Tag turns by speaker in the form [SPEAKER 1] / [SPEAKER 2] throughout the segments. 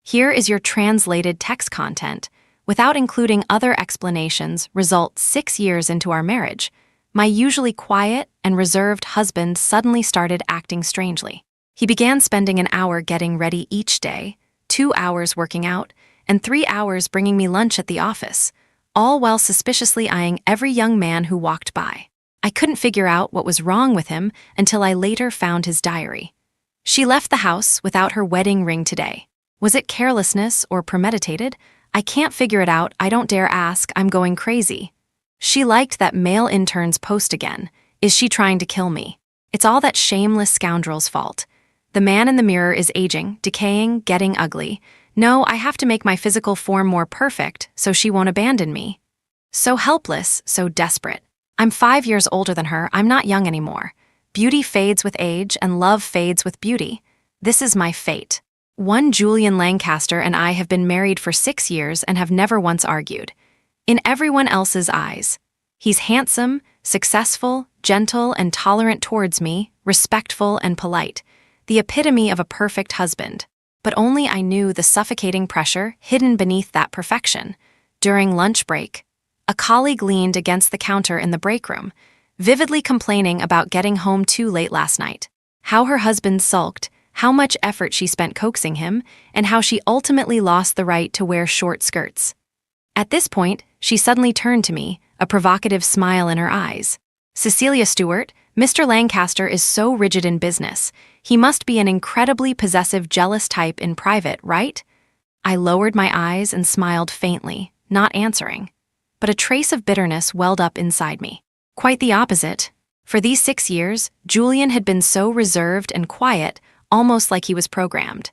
[SPEAKER 1] Here is your translated text content. Without including other explanations, result 6 years into our marriage. My usually quiet and reserved husband suddenly started acting strangely. He began spending an hour getting ready each day, 2 hours working out, and 3 hours bringing me lunch at the office, all while suspiciously eyeing every young man who walked by. I couldn't figure out what was wrong with him until I later found his diary. She left the house without her wedding ring today. Was it carelessness or premeditated? I can't figure it out. I don't dare ask. I'm going crazy. She liked that male intern's post again. Is she trying to kill me? It's all that shameless scoundrel's fault. The man in the mirror is aging, decaying, getting ugly. No, I have to make my physical form more perfect so she won't abandon me. So helpless, so desperate. I'm 5 years older than her. I'm not young anymore. Beauty fades with age and love fades with beauty. This is my fate. One Julian Lancaster and I have been married for 6 years and have never once argued. In everyone else's eyes, he's handsome, successful, gentle and tolerant towards me, respectful and polite, the epitome of a perfect husband. But only I knew the suffocating pressure hidden beneath that perfection. During lunch break, a colleague leaned against the counter in the break room, vividly complaining about getting home too late last night, how her husband sulked, how much effort she spent coaxing him, and how she ultimately lost the right to wear short skirts. At this point, she suddenly turned to me, a provocative smile in her eyes. Cecilia Stewart, Mr. Lancaster is so rigid in business. He must be an incredibly possessive, jealous type in private, right? I lowered my eyes and smiled faintly, not answering. But a trace of bitterness welled up inside me. Quite the opposite. For these 6 years, Julian had been so reserved and quiet, almost like he was programmed.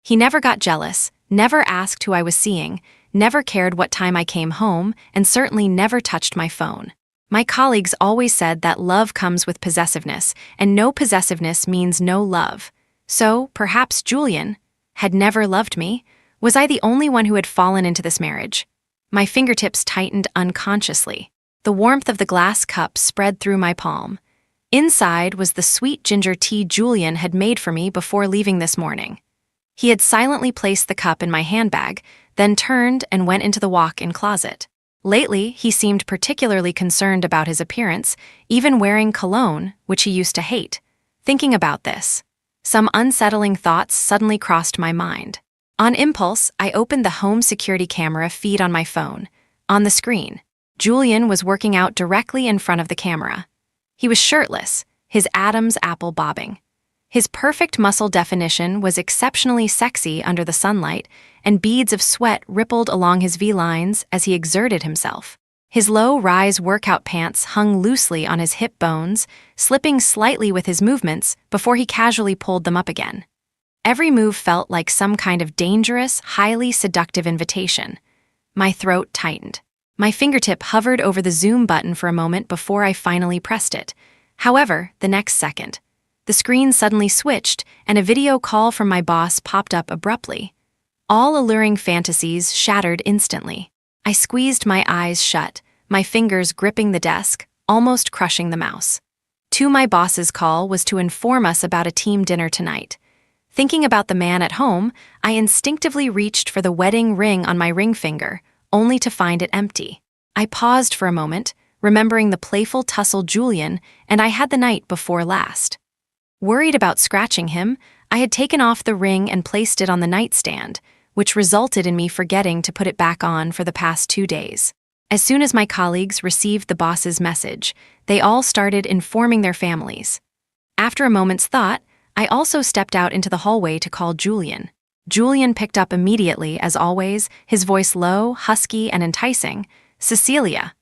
[SPEAKER 1] He never got jealous, never asked who I was seeing, never cared what time I came home, and certainly never touched my phone. My colleagues always said that love comes with possessiveness, and no possessiveness means no love. So, perhaps Julian had never loved me. Was I the only one who had fallen into this marriage? My fingertips tightened unconsciously. The warmth of the glass cup spread through my palm. Inside was the sweet ginger tea Julian had made for me before leaving this morning. He had silently placed the cup in my handbag, then turned and went into the walk-in closet. Lately, he seemed particularly concerned about his appearance, even wearing cologne, which he used to hate. Thinking about this, some unsettling thoughts suddenly crossed my mind. On impulse, I opened the home security camera feed on my phone. On the screen, Julian was working out directly in front of the camera. He was shirtless, his Adam's apple bobbing. His perfect muscle definition was exceptionally sexy under the sunlight, and beads of sweat rippled along his V-lines as he exerted himself. His low-rise workout pants hung loosely on his hip bones, slipping slightly with his movements before he casually pulled them up again. Every move felt like some kind of dangerous, highly seductive invitation. My throat tightened. My fingertip hovered over the zoom button for a moment before I finally pressed it. However, the next second, the screen suddenly switched and a video call from my boss popped up abruptly. All alluring fantasies shattered instantly. I squeezed my eyes shut, my fingers gripping the desk, almost crushing the mouse. My boss's call was to inform us about a team dinner tonight. Thinking about the man at home, I instinctively reached for the wedding ring on my ring finger, only to find it empty. I paused for a moment, remembering the playful tussle Julian and I had the night before last. Worried about scratching him, I had taken off the ring and placed it on the nightstand, which resulted in me forgetting to put it back on for the past 2 days. As soon as my colleagues received the boss's message, they all started informing their families. After a moment's thought, I also stepped out into the hallway to call Julian. Julian picked up immediately, as always, his voice low, husky, and enticing. Cecilia.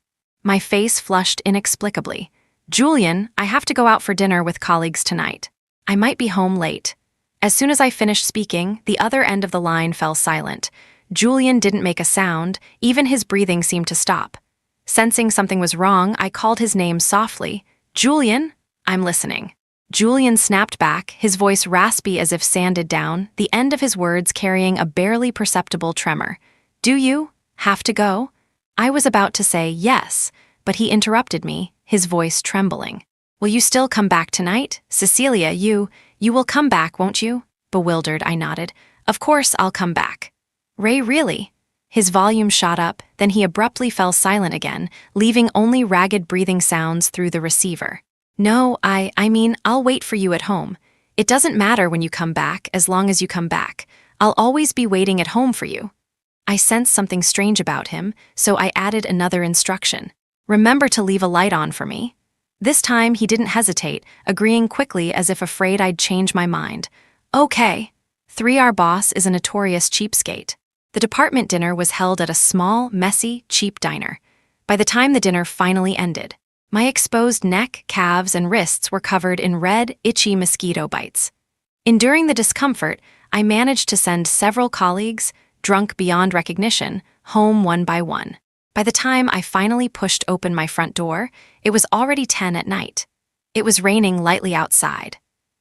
[SPEAKER 1] My face flushed inexplicably. Julian, I have to go out for dinner with colleagues tonight. I might be home late. As soon as I finished speaking, the other end of the line fell silent. Julian didn't make a sound, even his breathing seemed to stop. Sensing something was wrong, I called his name softly. Julian, I'm listening. Julian snapped back, his voice raspy as if sanded down, the end of his words carrying a barely perceptible tremor. Do you have to go? I was about to say yes, but he interrupted me, his voice trembling. Will you still come back tonight? Cecilia, you will come back, won't you? Bewildered, I nodded. Of course I'll come back. Ray, really? His volume shot up, then he abruptly fell silent again, leaving only ragged breathing sounds through the receiver. No, I mean, I'll wait for you at home. It doesn't matter when you come back, as long as you come back. I'll always be waiting at home for you. I sensed something strange about him, so I added another instruction. Remember to leave a light on for me. This time he didn't hesitate, agreeing quickly as if afraid I'd change my mind. Okay. 3. Our boss is a notorious cheapskate. The department dinner was held at a small, messy, cheap diner. By the time the dinner finally ended, my exposed neck, calves, and wrists were covered in red, itchy mosquito bites. Enduring the discomfort, I managed to send several colleagues, drunk beyond recognition, home one by one. By the time I finally pushed open my front door, it was already 10 at night. It was raining lightly outside.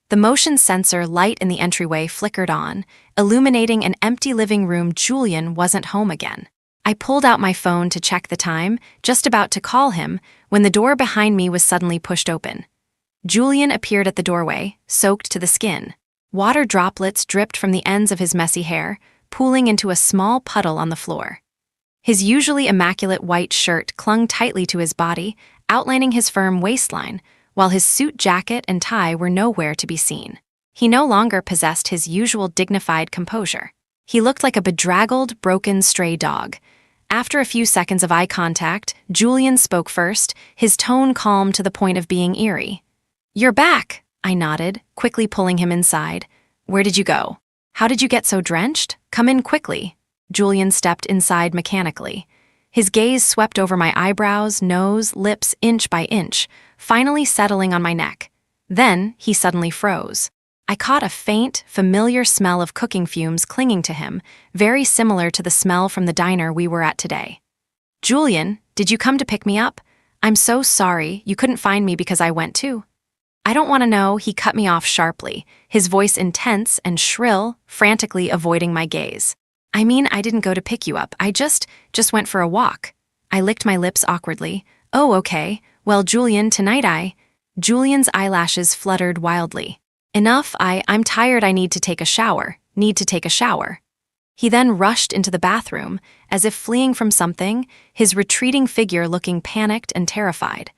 [SPEAKER 1] The motion sensor light in the entryway flickered on, illuminating an empty living room. Julian wasn't home again. I pulled out my phone to check the time, just about to call him, when the door behind me was suddenly pushed open. Julian appeared at the doorway, soaked to the skin. Water droplets dripped from the ends of his messy hair, pooling into a small puddle on the floor. His usually immaculate white shirt clung tightly to his body, outlining his firm waistline, while his suit jacket and tie were nowhere to be seen. He no longer possessed his usual dignified composure. He looked like a bedraggled, broken stray dog. After a few seconds of eye contact, Julian spoke first, his tone calm to the point of being eerie. "You're back," I nodded, quickly pulling him inside. "Where did you go? How did you get so drenched? Come in quickly." Julian stepped inside mechanically. His gaze swept over my eyebrows, nose, lips, inch by inch, finally settling on my neck. Then he suddenly froze. I caught a faint, familiar smell of cooking fumes clinging to him, very similar to the smell from the diner we were at today. "Julian, did you come to pick me up? I'm so sorry, you couldn't find me because I went too." "I don't want to know," he cut me off sharply, his voice intense and shrill, frantically avoiding my gaze. "I mean, I didn't go to pick you up, I just went for a walk." I licked my lips awkwardly. "Oh, okay, well, Julian, tonight Julian's eyelashes fluttered wildly. "Enough, I'm tired, I need to take a shower. He then rushed into the bathroom, as if fleeing from something, his retreating figure looking panicked and terrified.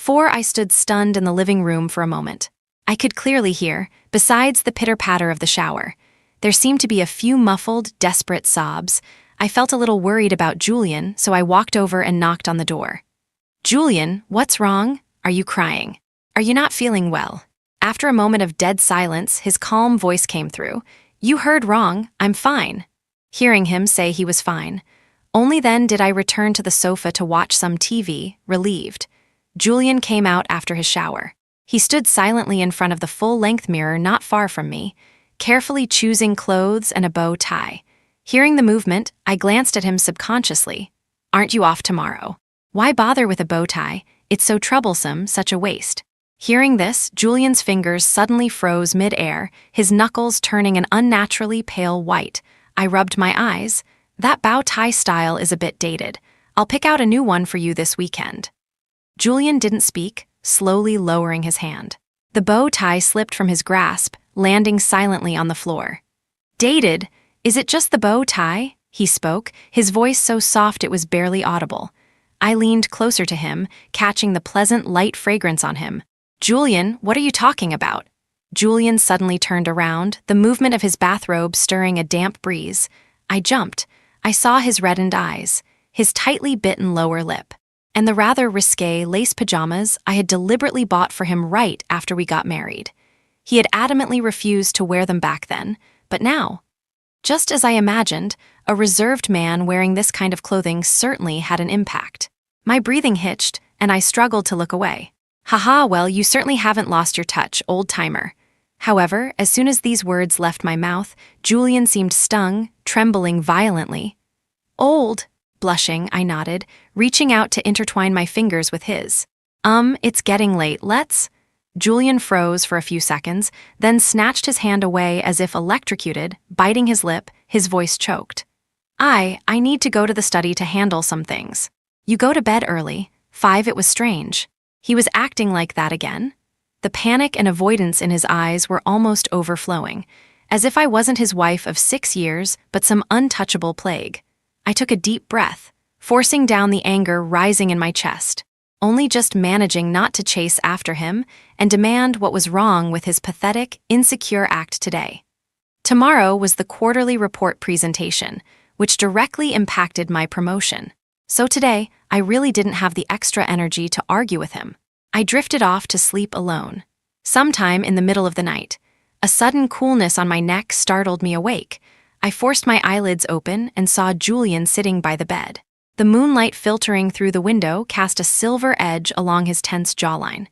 [SPEAKER 1] I stood stunned in the living room for a moment. I could clearly hear, besides the pitter-patter of the shower, there seemed to be a few muffled, desperate sobs. I felt a little worried about Julian, so I walked over and knocked on the door. "Julian, what's wrong? Are you crying? Are you not feeling well?" After a moment of dead silence, his calm voice came through. "You heard wrong, I'm fine." Hearing him say he was fine. Only then did I return to the sofa to watch some TV, relieved. Julian came out after his shower. He stood silently in front of the full-length mirror not far from me, carefully choosing clothes and a bow tie. Hearing the movement, I glanced at him subconsciously. "Aren't you off tomorrow? Why bother with a bow tie? It's so troublesome, such a waste." Hearing this, Julian's fingers suddenly froze mid-air, his knuckles turning an unnaturally pale white. I rubbed my eyes. "That bow tie style is a bit dated. I'll pick out a new one for you this weekend." Julian didn't speak, slowly lowering his hand. The bow tie slipped from his grasp, landing silently on the floor. "Dated? Is it just the bow tie?" he spoke, his voice so soft it was barely audible. I leaned closer to him, catching the pleasant, light fragrance on him. "Julian, what are you talking about?" Julian suddenly turned around, the movement of his bathrobe stirring a damp breeze. I jumped. I saw his reddened eyes, his tightly bitten lower lip, and the rather risque lace pajamas I had deliberately bought for him right after we got married. He had adamantly refused to wear them back then, but now, just as I imagined, a reserved man wearing this kind of clothing certainly had an impact. My breathing hitched, and I struggled to look away. "Haha, well, you certainly haven't lost your touch, old-timer." However, as soon as these words left my mouth, Julian seemed stung, trembling violently. "Old?" Blushing, I nodded, reaching out to intertwine my fingers with his. It's getting late, let's..." Julian froze for a few seconds, then snatched his hand away as if electrocuted, biting his lip, his voice choked. I need to go to the study to handle some things." "You go to bed early." 5. It was strange. He was acting like that again. The panic and avoidance in his eyes were almost overflowing. as if I wasn't his wife of 6 years, but some untouchable plague. I took a deep breath, forcing down the anger rising in my chest, only just managing not to chase after him and demand what was wrong with his pathetic, insecure act today. Tomorrow was the quarterly report presentation, which directly impacted my promotion. So today, I really didn't have the extra energy to argue with him. I drifted off to sleep alone. Sometime in the middle of the night, a sudden coolness on my neck startled me awake. I forced my eyelids open and saw Julian sitting by the bed. The moonlight filtering through the window cast a silver edge along his tense jawline.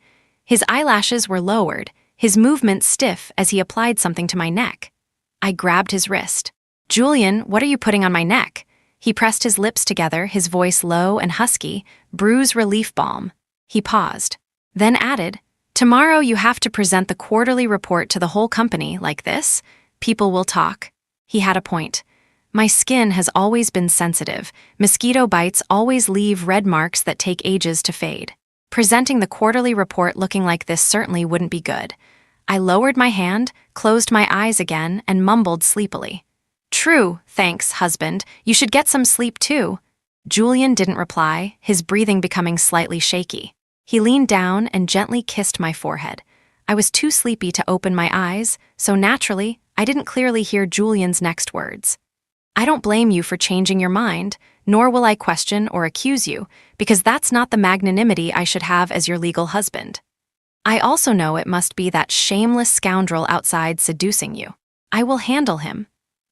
[SPEAKER 1] His eyelashes were lowered, his movements stiff as he applied something to my neck. I grabbed his wrist. "Julian, what are you putting on my neck?" He pressed his lips together, his voice low and husky, "Bruise relief balm." He paused, then added, "Tomorrow you have to present the quarterly report to the whole company like this. People will talk." He had a point. My skin has always been sensitive. Mosquito bites always leave red marks that take ages to fade. Presenting the quarterly report looking like this certainly wouldn't be good. I lowered my hand, closed my eyes again, and mumbled sleepily. "True, thanks, husband. You should get some sleep too." Julian didn't reply, his breathing becoming slightly shaky. He leaned down and gently kissed my forehead. I was too sleepy to open my eyes, so naturally, I didn't clearly hear Julian's next words. "I don't blame you for changing your mind, nor will I question or accuse you, because that's not the magnanimity I should have as your legal husband. I also know it must be that shameless scoundrel outside seducing you. I will handle him.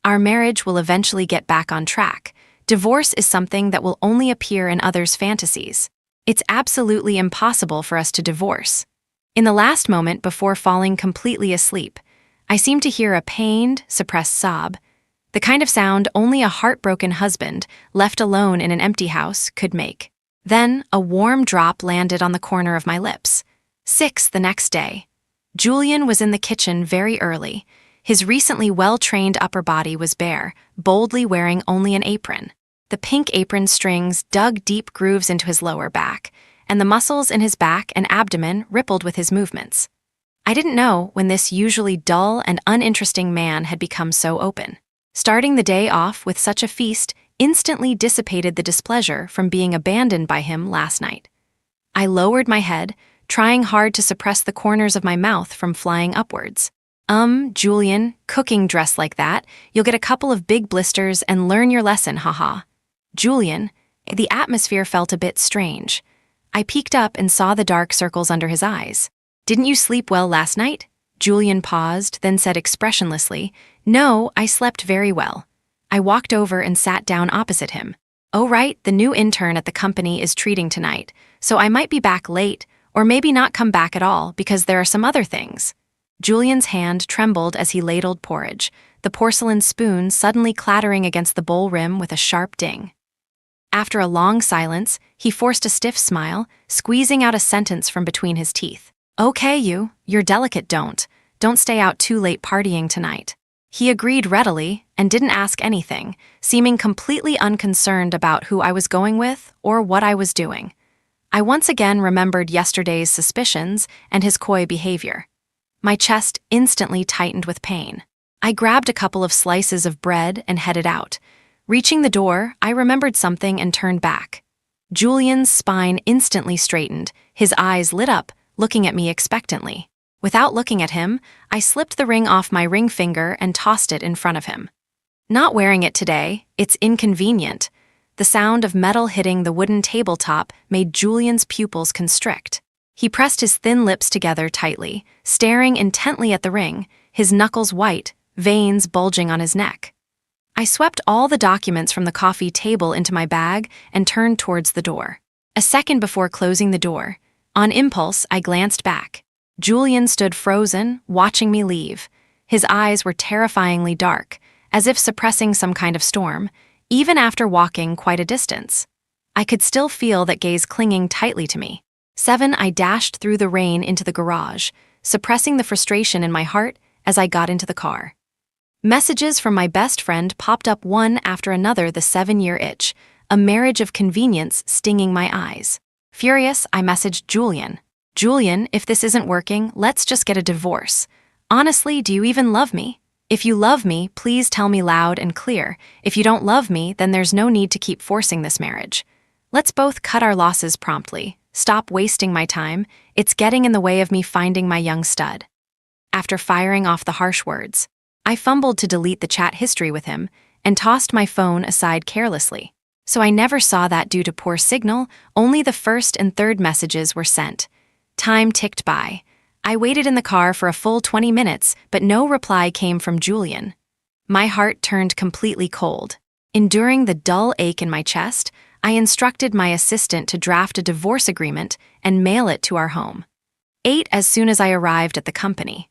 [SPEAKER 1] Our marriage will eventually get back on track. Divorce is something that will only appear in others' fantasies. It's absolutely impossible for us to divorce." In the last moment before falling completely asleep, I seemed to hear a pained, suppressed sob, the kind of sound only a heartbroken husband, left alone in an empty house, could make. Then a warm drop landed on the corner of my lips. 6 the next day. Julian was in the kitchen very early. His recently well-trained upper body was bare, boldly wearing only an apron. The pink apron strings dug deep grooves into his lower back, and the muscles in his back and abdomen rippled with his movements. I didn't know when this usually dull and uninteresting man had become so open. Starting the day off with such a feast instantly dissipated the displeasure from being abandoned by him last night. I lowered my head, trying hard to suppress the corners of my mouth from flying upwards. Julian, cooking dressed like that, you'll get a couple of big blisters and learn your lesson, haha." Julian, the atmosphere felt a bit strange. I peeked up and saw the dark circles under his eyes. "Didn't you sleep well last night?" Julian paused, then said expressionlessly, "No, I slept very well." I walked over and sat down opposite him. "Oh right, the new intern at the company is treating tonight, so I might be back late, or maybe not come back at all because there are some other things." Julian's hand trembled as he ladled porridge, the porcelain spoon suddenly clattering against the bowl rim with a sharp ding. After a long silence, he forced a stiff smile, squeezing out a sentence from between his teeth. "Okay, you're delicate, don't stay out too late partying tonight." He agreed readily and didn't ask anything, seeming completely unconcerned about who I was going with or what I was doing. I once again remembered yesterday's suspicions and his coy behavior. My chest instantly tightened with pain. I grabbed a couple of slices of bread and headed out. Reaching the door, I remembered something and turned back. Julian's spine instantly straightened, his eyes lit up, looking at me expectantly. Without looking at him, I slipped the ring off my ring finger and tossed it in front of him. "Not wearing it today, it's inconvenient." The sound of metal hitting the wooden tabletop made Julian's pupils constrict. He pressed his thin lips together tightly, staring intently at the ring, his knuckles white, veins bulging on his neck. I swept all the documents from the coffee table into my bag and turned towards the door. A second before closing the door, on impulse, I glanced back. Julian stood frozen, watching me leave. His eyes were terrifyingly dark, as if suppressing some kind of storm, even after walking quite a distance. I could still feel that gaze clinging tightly to me. 7 I dashed through the rain into the garage, suppressing the frustration in my heart as I got into the car. Messages from my best friend popped up one after another, the 7-year itch, a marriage of convenience stinging my eyes. Furious, I messaged Julian. "Julian, if this isn't working, let's just get a divorce. Honestly, do you even love me?" If you love me, please tell me loud and clear. If you don't love me, then there's no need to keep forcing this marriage. Let's both cut our losses promptly. Stop wasting my time. It's getting in the way of me finding my young stud. After firing off the harsh words, I fumbled to delete the chat history with him and tossed my phone aside carelessly. So I never saw that due to poor signal, only the first and third messages were sent. Time ticked by. I waited in the car for a full 20 minutes, but no reply came from Julian. My heart turned completely cold. Enduring the dull ache in my chest, I instructed my assistant to draft a divorce agreement and mail it to our home. 8 as soon as I arrived at the company.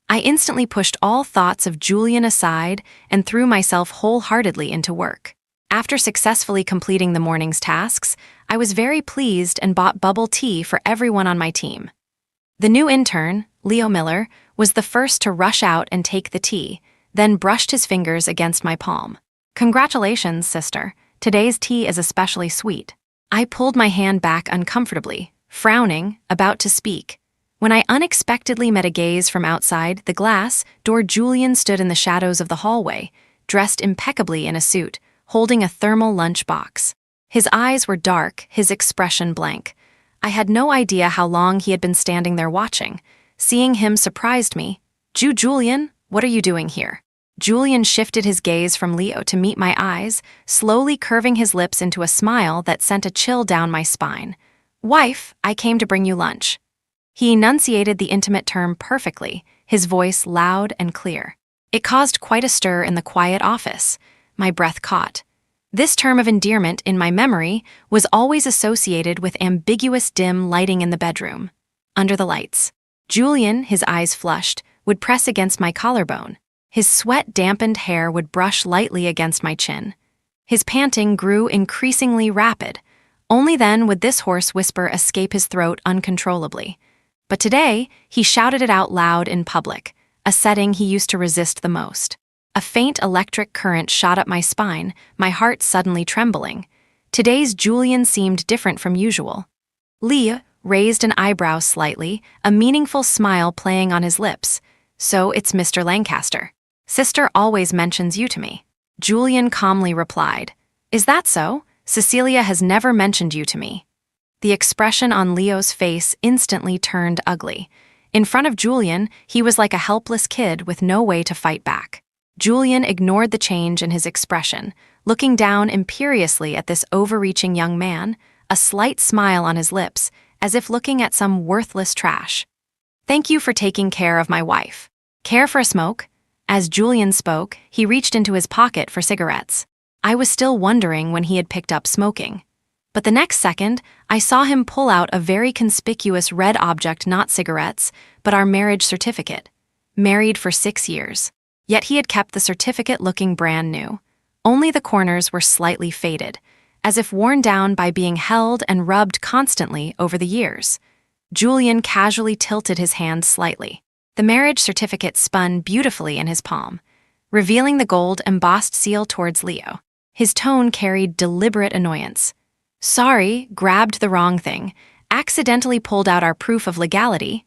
[SPEAKER 1] I instantly pushed all thoughts of Julian aside and threw myself wholeheartedly into work. After successfully completing the morning's tasks, I was very pleased and bought bubble tea for everyone on my team. The new intern, Leo Miller, was the first to rush out and take the tea, then brushed his fingers against my palm. "Congratulations, sister. Today's tea is especially sweet." I pulled my hand back uncomfortably, frowning, about to speak. When I unexpectedly met a gaze from outside the glass door, Julian stood in the shadows of the hallway, dressed impeccably in a suit, holding a thermal lunch box. His eyes were dark, his expression blank. I had no idea how long he had been standing there watching. Seeing him surprised me. "Julian, what are you doing here?" Julian shifted his gaze from Leo to meet my eyes, slowly curving his lips into a smile that sent a chill down my spine. "Wife, I came to bring you lunch." He enunciated the intimate term perfectly, his voice loud and clear. It caused quite a stir in the quiet office. My breath caught. This term of endearment, in my memory, was always associated with ambiguous dim lighting in the bedroom. Under the lights, Julian, his eyes flushed, would press against my collarbone. His sweat-dampened hair would brush lightly against my chin. His panting grew increasingly rapid. Only then would this hoarse whisper escape his throat uncontrollably. But today, he shouted it out loud in public, a setting he used to resist the most. A faint electric current shot up my spine, my heart suddenly trembling. Today's Julian seemed different from usual. Leo raised an eyebrow slightly, a meaningful smile playing on his lips. "So it's Mr. Lancaster. Sister always mentions you to me." Julian calmly replied, "Is that so? Cecilia has never mentioned you to me." The expression on Leo's face instantly turned ugly. In front of Julian, he was like a helpless kid with no way to fight back. Julian ignored the change in his expression, looking down imperiously at this overreaching young man, a slight smile on his lips, as if looking at some worthless trash. "Thank you for taking care of my wife. Care for a smoke?" As Julian spoke, he reached into his pocket for cigarettes. I was still wondering when he had picked up smoking. But the next second, I saw him pull out a very conspicuous red object, not cigarettes, but our marriage certificate. Married for 6 years. Yet he had kept the certificate looking brand new. Only the corners were slightly faded, as if worn down by being held and rubbed constantly over the years. Julian casually tilted his hand slightly. The marriage certificate spun beautifully in his palm, revealing the gold-embossed seal towards Leo. His tone carried deliberate annoyance. "Sorry, grabbed the wrong thing. Accidentally pulled out our proof of legality."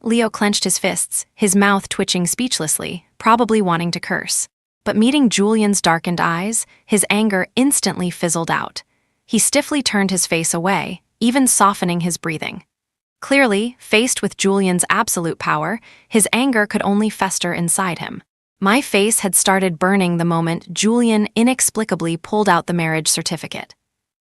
[SPEAKER 1] Leo clenched his fists, his mouth twitching speechlessly, probably wanting to curse. But meeting Julian's darkened eyes, his anger instantly fizzled out. He stiffly turned his face away, even softening his breathing. Clearly, faced with Julian's absolute power, his anger could only fester inside him. My face had started burning the moment Julian inexplicably pulled out the marriage certificate.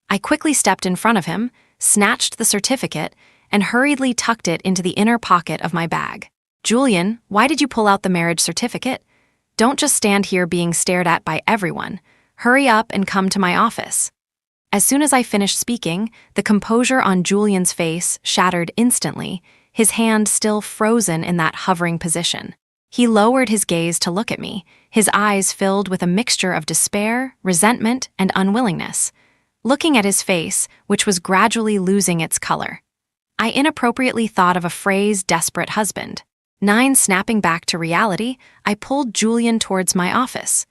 [SPEAKER 1] I quickly stepped in front of him, snatched the certificate, and hurriedly tucked it into the inner pocket of my bag. "Julian, why did you pull out the marriage certificate? Don't just stand here being stared at by everyone. Hurry up and come to my office." As soon as I finished speaking, the composure on Julian's face shattered instantly, his hand still frozen in that hovering position. He lowered his gaze to look at me, his eyes filled with a mixture of despair, resentment, and unwillingness. Looking at his face, which was gradually losing its color, I inappropriately thought of a phrase, desperate husband. Snapping back to reality, I pulled Julian towards my office.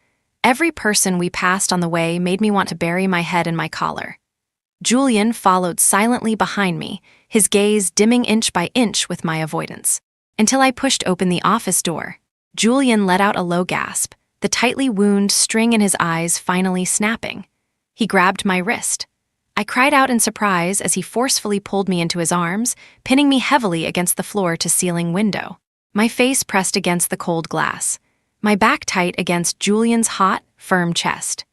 [SPEAKER 1] Every person we passed on the way made me want to bury my head in my collar. Julian followed silently behind me, his gaze dimming inch by inch with my avoidance, until I pushed open the office door. Julian let out a low gasp, the tightly wound string in his eyes finally snapping. He grabbed my wrist. I cried out in surprise as he forcefully pulled me into his arms, pinning me heavily against the floor-to-ceiling window. My face pressed against the cold glass, my back tight against Julian's hot, firm chest.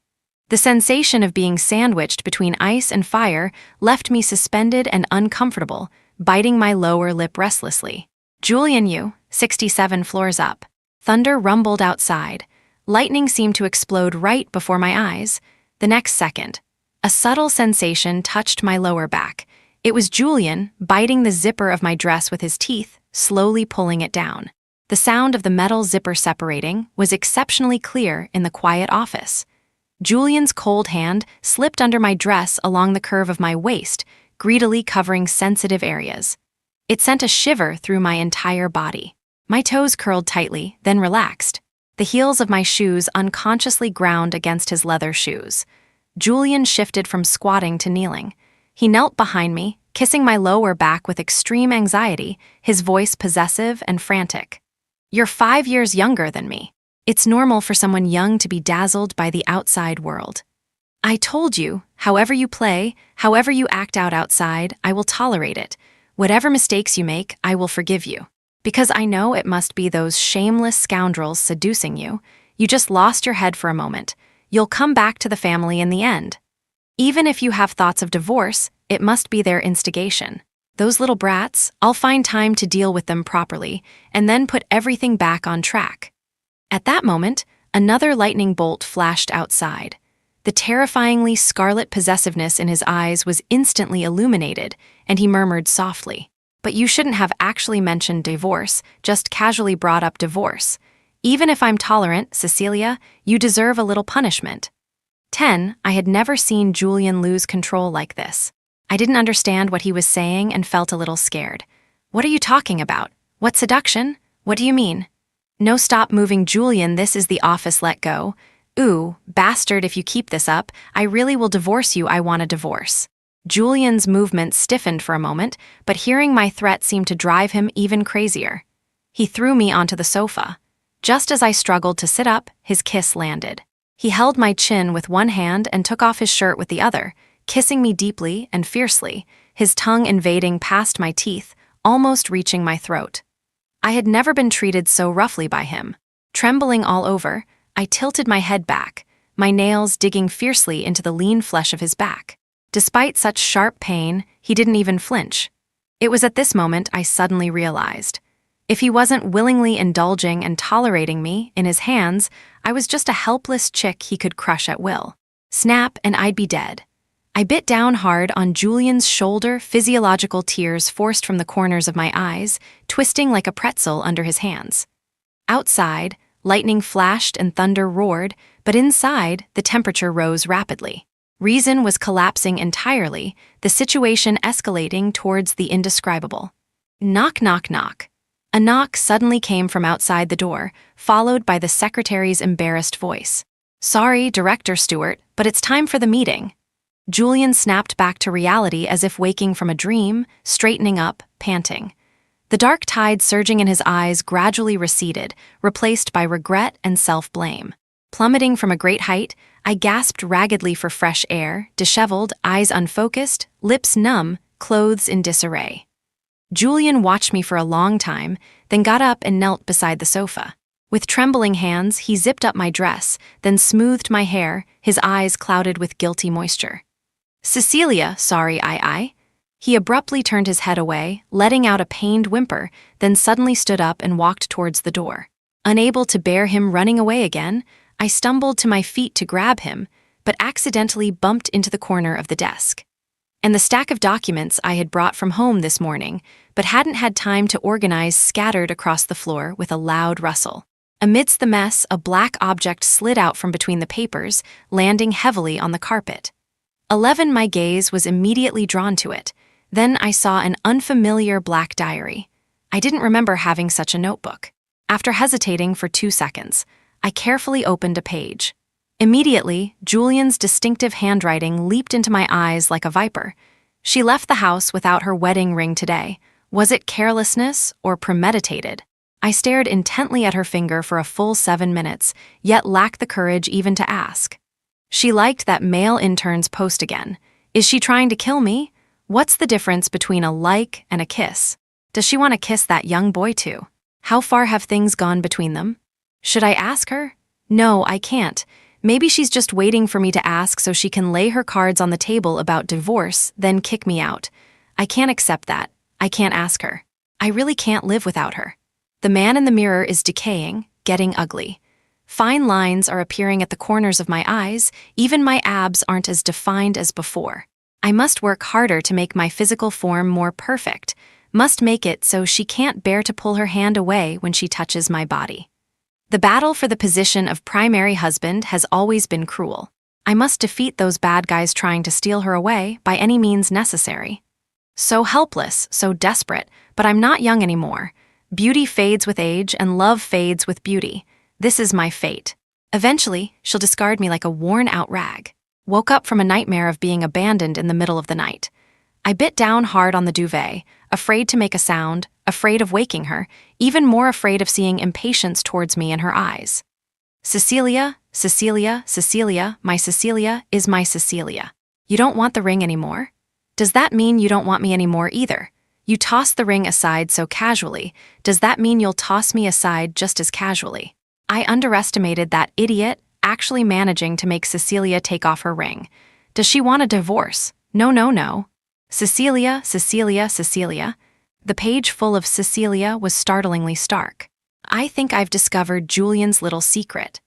[SPEAKER 1] The sensation of being sandwiched between ice and fire left me suspended and uncomfortable, biting my lower lip restlessly. Julian, 67 floors up. Thunder rumbled outside. Lightning seemed to explode right before my eyes. The next second, a subtle sensation touched my lower back. It was Julian, biting the zipper of my dress with his teeth, slowly pulling it down. The sound of the metal zipper separating was exceptionally clear in the quiet office. Julian's cold hand slipped under my dress along the curve of my waist, greedily covering sensitive areas. It sent a shiver through my entire body. My toes curled tightly, then relaxed. The heels of my shoes unconsciously ground against his leather shoes. Julian shifted from squatting to kneeling. He knelt behind me, kissing my lower back with extreme anxiety, his voice possessive and frantic. "You're 5 years younger than me. It's normal for someone young to be dazzled by the outside world. I told you, however you play, however you act out outside, I will tolerate it. Whatever mistakes you make, I will forgive you. Because I know it must be those shameless scoundrels seducing you. You just lost your head for a moment. You'll come back to the family in the end. Even if you have thoughts of divorce, it must be their instigation. Those little brats, I'll find time to deal with them properly, and then put everything back on track." At that moment, another lightning bolt flashed outside. The terrifyingly scarlet possessiveness in his eyes was instantly illuminated, and he murmured softly, "But you shouldn't have actually mentioned divorce, just casually brought up divorce. Even if I'm tolerant, Cecilia, you deserve a little punishment." 10. I had never seen Julian lose control like this. I didn't understand what he was saying and felt a little scared. "What are you talking about? What seduction? What do you mean?" "No, stop moving, Julian, this is the office, let go. Ooh, bastard, if you keep this up, I really will divorce you, I want a divorce." Julian's movements stiffened for a moment, but hearing my threat seemed to drive him even crazier. He threw me onto the sofa. Just as I struggled to sit up, his kiss landed. He held my chin with one hand and took off his shirt with the other, kissing me deeply and fiercely, his tongue invading past my teeth, almost reaching my throat. I had never been treated so roughly by him. Trembling all over, I tilted my head back, my nails digging fiercely into the lean flesh of his back. Despite such sharp pain, he didn't even flinch. It was at this moment I suddenly realized. If he wasn't willingly indulging and tolerating me in his hands, I was just a helpless chick he could crush at will. Snap, and I'd be dead. I bit down hard on Julian's shoulder, physiological tears forced from the corners of my eyes, twisting like a pretzel under his hands. Outside, lightning flashed and thunder roared, but inside, the temperature rose rapidly. Reason was collapsing entirely, the situation escalating towards the indescribable. Knock, knock, knock. A knock suddenly came from outside the door, followed by the secretary's embarrassed voice. "Sorry, Director Stewart, but it's time for the meeting." Julian snapped back to reality as if waking from a dream, straightening up, panting. The dark tide surging in his eyes gradually receded, replaced by regret and self-blame. Plummeting from a great height, I gasped raggedly for fresh air, disheveled, eyes unfocused, lips numb, clothes in disarray. Julian watched me for a long time, then got up and knelt beside the sofa. With trembling hands, he zipped up my dress, then smoothed my hair, his eyes clouded with guilty moisture. "Cecilia, sorry, I." He abruptly turned his head away, letting out a pained whimper, then suddenly stood up and walked towards the door. Unable to bear him running away again, I stumbled to my feet to grab him, but accidentally bumped into the corner of the desk. And the stack of documents I had brought from home this morning, but hadn't had time to organize, scattered across the floor with a loud rustle. Amidst the mess, a black object slid out from between the papers, landing heavily on the carpet. 11. My gaze was immediately drawn to it. Then I saw an unfamiliar black diary. I didn't remember having such a notebook. After hesitating for 2 seconds, I carefully opened a page. Immediately, Julian's distinctive handwriting leaped into my eyes like a viper. "She left the house without her wedding ring today. Was it carelessness or premeditated?" I stared intently at her finger for a full 7 minutes, yet lacked the courage even to ask. She liked that male intern's post again. Is she trying to kill me? What's the difference between a like and a kiss? Does she want to kiss that young boy too? How far have things gone between them? Should I ask her? No, I can't. Maybe she's just waiting for me to ask so she can lay her cards on the table about divorce, then kick me out. I can't accept that. I can't ask her. I really can't live without her. The man in the mirror is decaying, getting ugly. Fine lines are appearing at the corners of my eyes, even my abs aren't as defined as before. I must work harder to make my physical form more perfect, must make it so she can't bear to pull her hand away when she touches my body. The battle for the position of primary husband has always been cruel. I must defeat those bad guys trying to steal her away by any means necessary. So helpless, so desperate, but I'm not young anymore. Beauty fades with age and love fades with beauty. This is my fate. Eventually, she'll discard me like a worn-out rag. Woke up from a nightmare of being abandoned in the middle of the night. I bit down hard on the duvet, afraid to make a sound, afraid of waking her, even more afraid of seeing impatience towards me in her eyes. Cecilia, Cecilia, Cecilia, my Cecilia is my Cecilia. You don't want the ring anymore? Does that mean you don't want me anymore either? You toss the ring aside so casually. Does that mean you'll toss me aside just as casually? I underestimated that idiot actually managing to make Cecilia take off her ring. Does she want a divorce? No, no, no. Cecilia, Cecilia, Cecilia. The page full of Cecilia was startlingly stark. I think I've discovered Julian's little secret.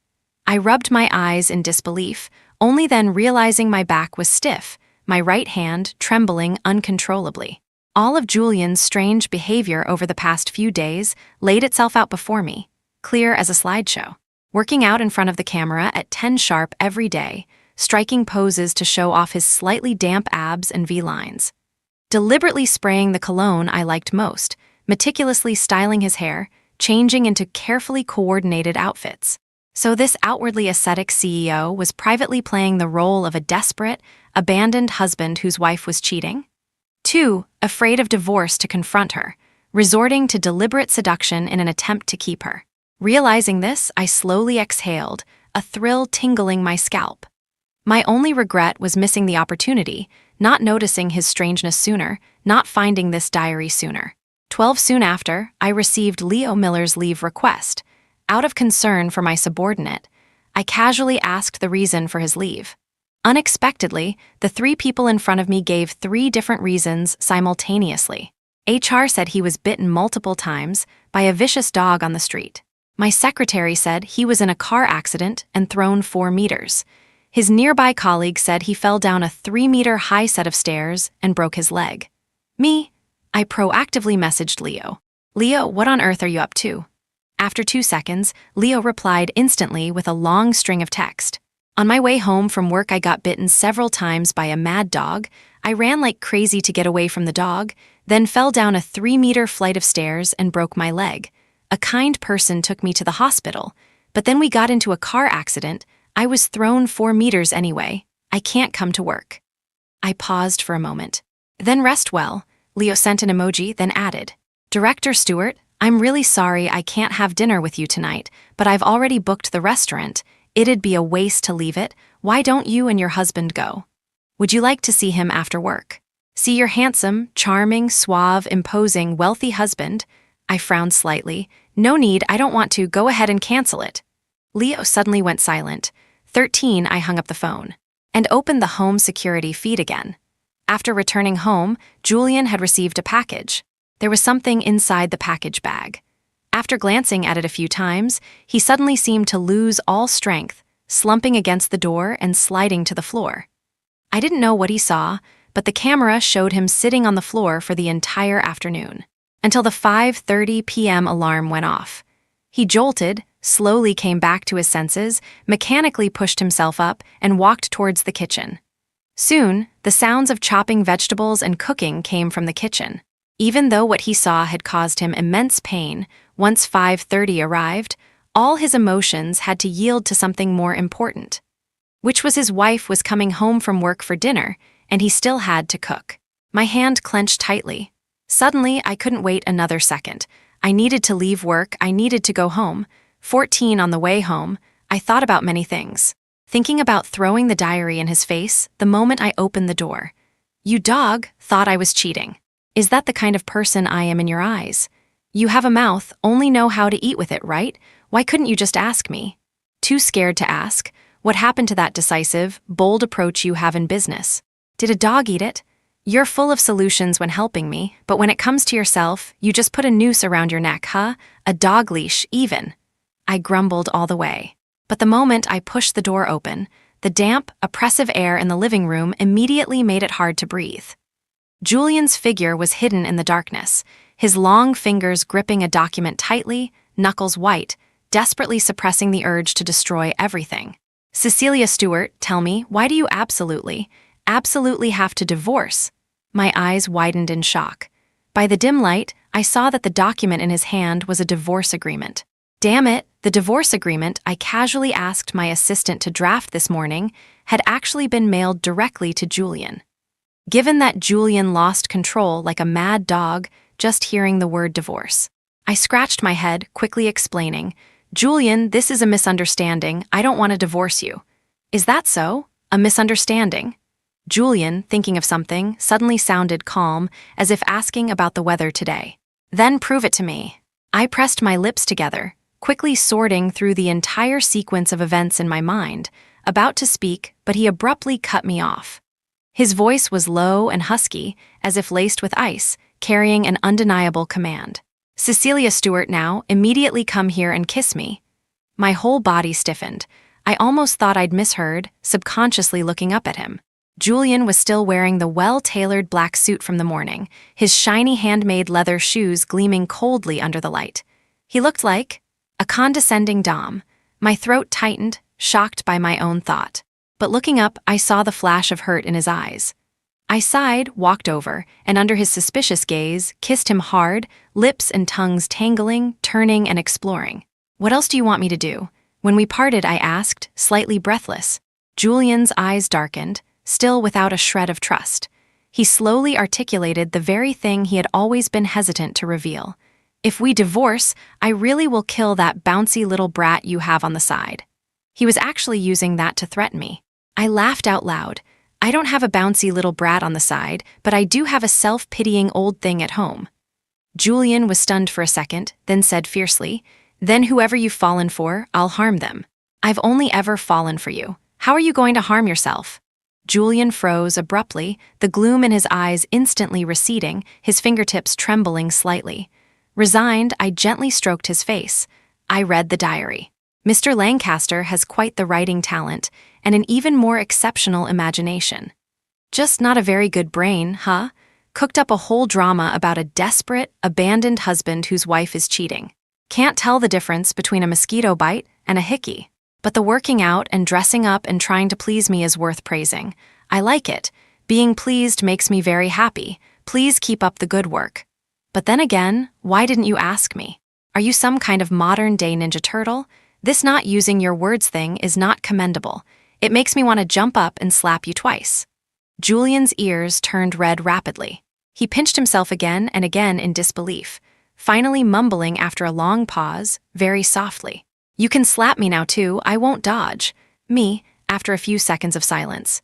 [SPEAKER 1] I rubbed my eyes in disbelief, only then realizing my back was stiff, my right hand trembling uncontrollably. All of Julian's strange behavior over the past few days laid itself out before me, clear as a slideshow. Working out in front of the camera at 10 sharp every day, striking poses to show off his slightly damp abs and V-lines. Deliberately spraying the cologne I liked most, meticulously styling his hair, changing into carefully coordinated outfits. So this outwardly ascetic CEO was privately playing the role of a desperate, abandoned husband whose wife was cheating? 2. Afraid of divorce to confront her, resorting to deliberate seduction in an attempt to keep her. Realizing this, I slowly exhaled, a thrill tingling my scalp. My only regret was missing the opportunity, not noticing his strangeness sooner, not finding this diary sooner. 12 soon after, I received Leo Miller's leave request. Out of concern for my subordinate, I casually asked the reason for his leave. Unexpectedly, the 3 people in front of me gave 3 different reasons simultaneously. HR said he was bitten multiple times by a vicious dog on the street. My secretary said he was in a car accident and thrown 4 meters. His nearby colleague said he fell down a 3-meter-high set of stairs and broke his leg. Me? I proactively messaged Leo. Leo, what on earth are you up to? After 2 seconds, Leo replied instantly with a long string of text. On my way home from work, I got bitten several times by a mad dog. I ran like crazy to get away from the dog, then fell down a 3-meter flight of stairs and broke my leg. A kind person took me to the hospital, but then we got into a car accident. I was thrown 4 meters anyway. I can't come to work. I paused for a moment. Then rest well. Leo sent an emoji, then added, Director Stewart, I'm really sorry I can't have dinner with you tonight, but I've already booked the restaurant. It'd be a waste to leave it. Why don't you and your husband go? Would you like to see him after work? See your handsome, charming, suave, imposing, wealthy husband? I frowned slightly. No need, I don't want to. Go ahead and cancel it. Leo suddenly went silent. 13, I hung up the phone and opened the home security feed again. After returning home, Julian had received a package. There was something inside the package bag. After glancing at it a few times, he suddenly seemed to lose all strength, slumping against the door and sliding to the floor. I didn't know what he saw, but the camera showed him sitting on the floor for the entire afternoon, until the 5:30 p.m. alarm went off. He jolted, slowly came back to his senses, mechanically pushed himself up, and walked towards the kitchen. Soon, the sounds of chopping vegetables and cooking came from the kitchen. Even though what he saw had caused him immense pain, once 5:30 arrived, all his emotions had to yield to something more important, which was his wife was coming home from work for dinner, and he still had to cook. My hand clenched tightly. Suddenly, I couldn't wait another second. I needed to leave work, I needed to go home. 14 on the way home, I thought about many things. Thinking about throwing the diary in his face the moment I opened the door. You dog, thought I was cheating. Is that the kind of person I am in your eyes? You have a mouth, only know how to eat with it, right? Why couldn't you just ask me? Too scared to ask. What happened to that decisive, bold approach you have in business? Did a dog eat it? You're full of solutions when helping me, but when it comes to yourself, you just put a noose around your neck, huh? A dog leash, even. I grumbled all the way. But the moment I pushed the door open, the damp, oppressive air in the living room immediately made it hard to breathe. Julian's figure was hidden in the darkness, his long fingers gripping a document tightly, knuckles white, desperately suppressing the urge to destroy everything. Cecilia Stewart, tell me, why do you absolutely have to divorce? My eyes widened in shock. By the dim light, I saw that the document in his hand was a divorce agreement. Damn it, the divorce agreement I casually asked my assistant to draft this morning had actually been mailed directly to Julian. Given that Julian lost control like a mad dog just hearing the word divorce, I scratched my head, quickly explaining, Julian, this is a misunderstanding. I don't want to divorce you. Is that so? A misunderstanding? Julian, thinking of something, suddenly sounded calm, as if asking about the weather today. Then prove it to me. I pressed my lips together, quickly sorting through the entire sequence of events in my mind, about to speak, but he abruptly cut me off. His voice was low and husky, as if laced with ice, carrying an undeniable command. Cecilia Stewart, now, immediately come here and kiss me. My whole body stiffened. I almost thought I'd misheard, subconsciously looking up at him. Julian was still wearing the well-tailored black suit from the morning, his shiny handmade leather shoes gleaming coldly under the light. He looked like a condescending dom. My throat tightened, shocked by my own thought. But looking up, I saw the flash of hurt in his eyes. I sighed, walked over, and under his suspicious gaze, kissed him hard, lips and tongues tangling, turning and exploring. What else do you want me to do? When we parted, I asked, slightly breathless. Julian's eyes darkened, still without a shred of trust. He slowly articulated the very thing he had always been hesitant to reveal. If we divorce, I really will kill that bouncy little brat you have on the side. He was actually using that to threaten me. I laughed out loud. I don't have a bouncy little brat on the side, but I do have a self-pitying old thing at home. Julian was stunned for a second, then said fiercely, Then whoever you've fallen for, I'll harm them. I've only ever fallen for you. How are you going to harm yourself? Julian froze abruptly, the gloom in his eyes instantly receding, his fingertips trembling slightly. Resigned, I gently stroked his face. I read the diary. Mr. Lancaster has quite the writing talent and an even more exceptional imagination. Just not a very good brain, huh? Cooked up a whole drama about a desperate, abandoned husband whose wife is cheating. Can't tell the difference between a mosquito bite and a hickey. But the working out and dressing up and trying to please me is worth praising. I like it. Being pleased makes me very happy. Please keep up the good work. But then again, why didn't you ask me? Are you some kind of modern-day Ninja Turtle? This not using your words thing is not commendable. It makes me want to jump up and slap you twice. Julian's ears turned red rapidly. He pinched himself again and again in disbelief, finally mumbling after a long pause, very softly. You can slap me now too, I won't dodge. Me, after a few seconds of silence.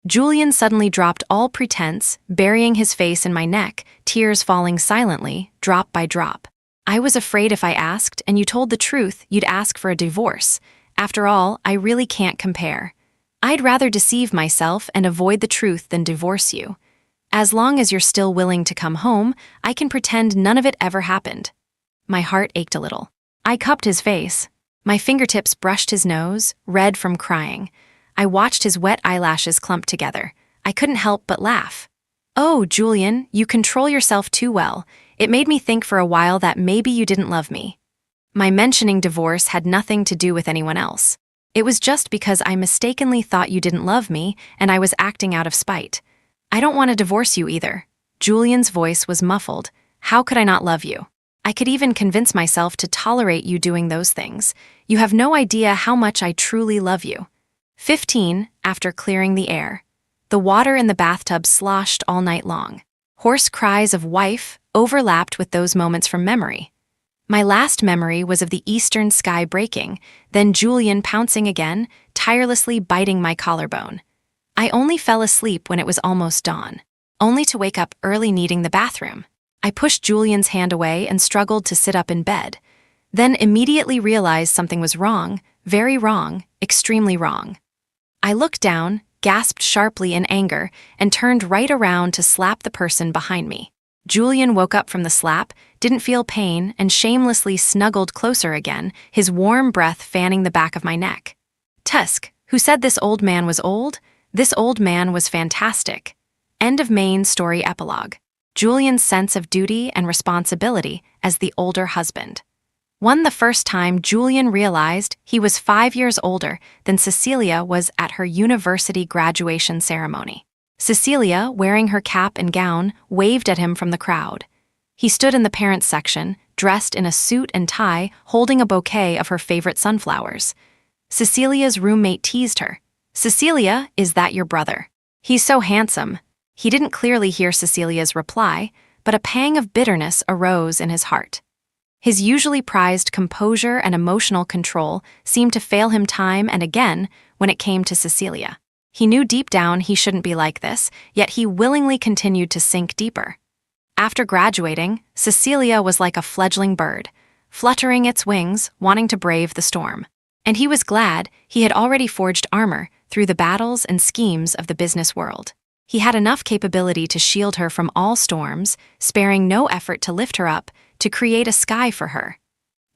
[SPEAKER 1] Julian suddenly dropped all pretense, burying his face in my neck, tears falling silently, drop by drop. I was afraid if I asked and you told the truth, you'd ask for a divorce. After all, I really can't compare. I'd rather deceive myself and avoid the truth than divorce you. As long as you're still willing to come home, I can pretend none of it ever happened. My heart ached a little. I cupped his face. My fingertips brushed his nose, red from crying. I watched his wet eyelashes clump together. I couldn't help but laugh. Oh, Julian, you control yourself too well. It made me think for a while that maybe you didn't love me. My mentioning divorce had nothing to do with anyone else. It was just because I mistakenly thought you didn't love me and I was acting out of spite. I don't want to divorce you either. Julian's voice was muffled. How could I not love you? I could even convince myself to tolerate you doing those things. You have no idea how much I truly love you. 15, after clearing the air. The water in the bathtub sloshed all night long. Hoarse cries of wife overlapped with those moments from memory. My last memory was of the eastern sky breaking, then Julian pouncing again, tirelessly biting my collarbone. I only fell asleep when it was almost dawn, only to wake up early needing the bathroom. I pushed Julian's hand away and struggled to sit up in bed, then immediately realized something was wrong, very wrong, extremely wrong. I looked down, gasped sharply in anger, and turned right around to slap the person behind me. Julian woke up from the slap, didn't feel pain, and shamelessly snuggled closer again, his warm breath fanning the back of my neck. Tusk, who said this old man was old? This old man was fantastic. End of main story epilogue. Julian's sense of duty and responsibility as the older husband. Won the first time Julian realized he was 5 years older than Cecilia was at her university graduation ceremony. Cecilia, wearing her cap and gown, waved at him from the crowd. He stood in the parents' section, dressed in a suit and tie, holding a bouquet of her favorite sunflowers. Cecilia's roommate teased her. "Cecilia, is that your brother? He's so handsome." He didn't clearly hear Cecilia's reply, but a pang of bitterness arose in his heart. His usually prized composure and emotional control seemed to fail him time and again when it came to Cecilia. He knew deep down he shouldn't be like this, yet he willingly continued to sink deeper. After graduating, Cecilia was like a fledgling bird, fluttering its wings, wanting to brave the storm. And he was glad he had already forged armor through the battles and schemes of the business world. He had enough capability to shield her from all storms, sparing no effort to lift her up, to create a sky for her.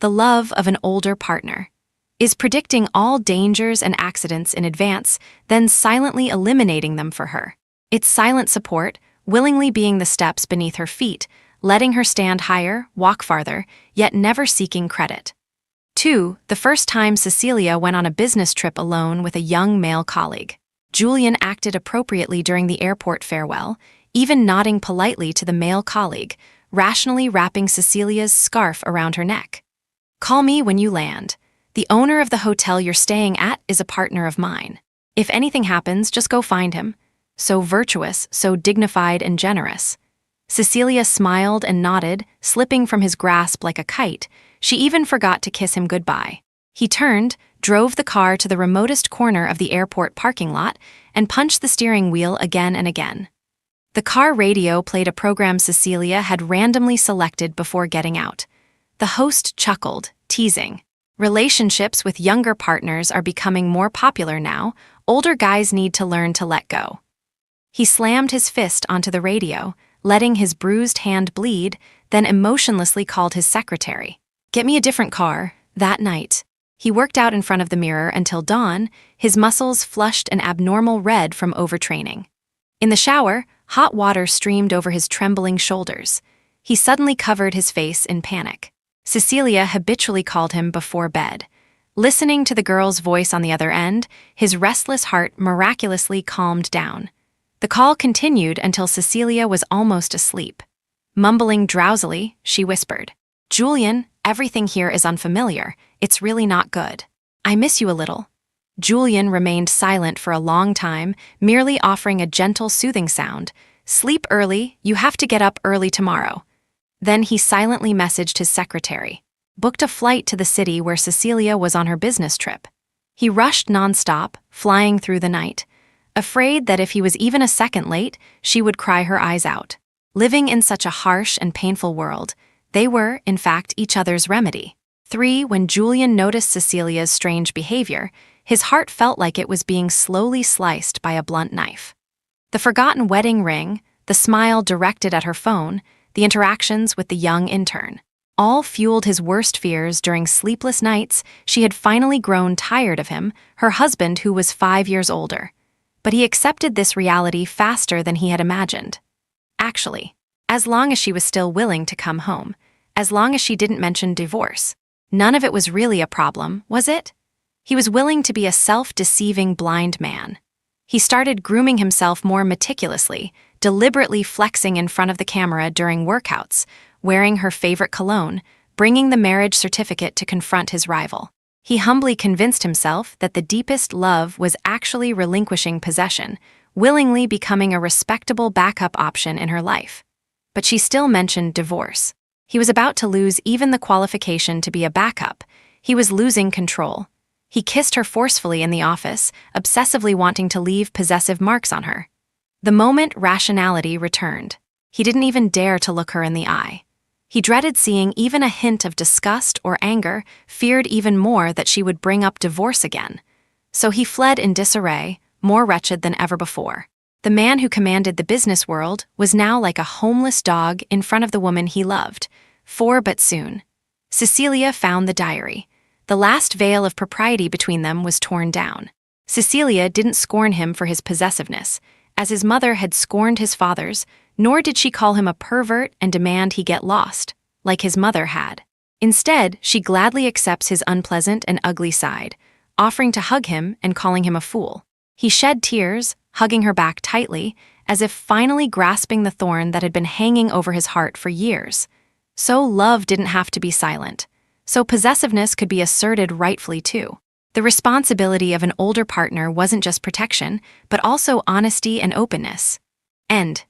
[SPEAKER 1] The love of an older partner is predicting all dangers and accidents in advance, then silently eliminating them for her. It's silent support, willingly being the steps beneath her feet, letting her stand higher, walk farther, yet never seeking credit. 2. The first time Cecilia went on a business trip alone with a young male colleague. Julian acted appropriately during the airport farewell, even nodding politely to the male colleague, rationally wrapping Cecilia's scarf around her neck. "Call me when you land. The owner of the hotel you're staying at is a partner of mine. If anything happens, just go find him." So virtuous, so dignified and generous. Cecilia smiled and nodded, slipping from his grasp like a kite. She even forgot to kiss him goodbye. He turned, drove the car to the remotest corner of the airport parking lot, and punched the steering wheel again and again. The car radio played a program Cecilia had randomly selected before getting out. The host chuckled, teasing. "Relationships with younger partners are becoming more popular now. Older guys need to learn to let go." He slammed his fist onto the radio, letting his bruised hand bleed, then emotionlessly called his secretary. "Get me a different car." That night, he worked out in front of the mirror until dawn, his muscles flushed an abnormal red from overtraining. In the shower, hot water streamed over his trembling shoulders. He suddenly covered his face in panic. Cecilia habitually called him before bed. Listening to the girl's voice on the other end, his restless heart miraculously calmed down. The call continued until Cecilia was almost asleep. Mumbling drowsily, she whispered, "Julian, everything here is unfamiliar. It's really not good. I miss you a little." Julian remained silent for a long time, merely offering a gentle soothing sound. "Sleep early, you have to get up early tomorrow." Then he silently messaged his secretary, booked a flight to the city where Cecilia was on her business trip. He rushed nonstop, flying through the night, afraid that if he was even a second late, she would cry her eyes out. Living in such a harsh and painful world, they were, in fact, each other's remedy. 3. When Julian noticed Cecilia's strange behavior, his heart felt like it was being slowly sliced by a blunt knife. The forgotten wedding ring, the smile directed at her phone, the interactions with the young intern, all fueled his worst fears. During sleepless nights, she had finally grown tired of him, her husband who was 5 years older. But he accepted this reality faster than he had imagined. Actually, as long as she was still willing to come home, as long as she didn't mention divorce, none of it was really a problem, was it? He was willing to be a self-deceiving blind man. He started grooming himself more meticulously, deliberately flexing in front of the camera during workouts, wearing her favorite cologne, bringing the marriage certificate to confront his rival. He humbly convinced himself that the deepest love was actually relinquishing possession, willingly becoming a respectable backup option in her life. But she still mentioned divorce. He was about to lose even the qualification to be a backup. He was losing control. He kissed her forcefully in the office, obsessively wanting to leave possessive marks on her. The moment rationality returned, he didn't even dare to look her in the eye. He dreaded seeing even a hint of disgust or anger, feared even more that she would bring up divorce again. So he fled in disarray, more wretched than ever before. The man who commanded the business world was now like a homeless dog in front of the woman he loved. But soon, Cecilia found the diary. The last veil of propriety between them was torn down. Cecilia didn't scorn him for his possessiveness, as his mother had scorned his father's, nor did she call him a pervert and demand he get lost, like his mother had. Instead, she gladly accepts his unpleasant and ugly side, offering to hug him and calling him a fool. He shed tears, hugging her back tightly, as if finally grasping the thorn that had been hanging over his heart for years. So love didn't have to be silent. So possessiveness could be asserted rightfully too. The responsibility of an older partner wasn't just protection, but also honesty and openness. End.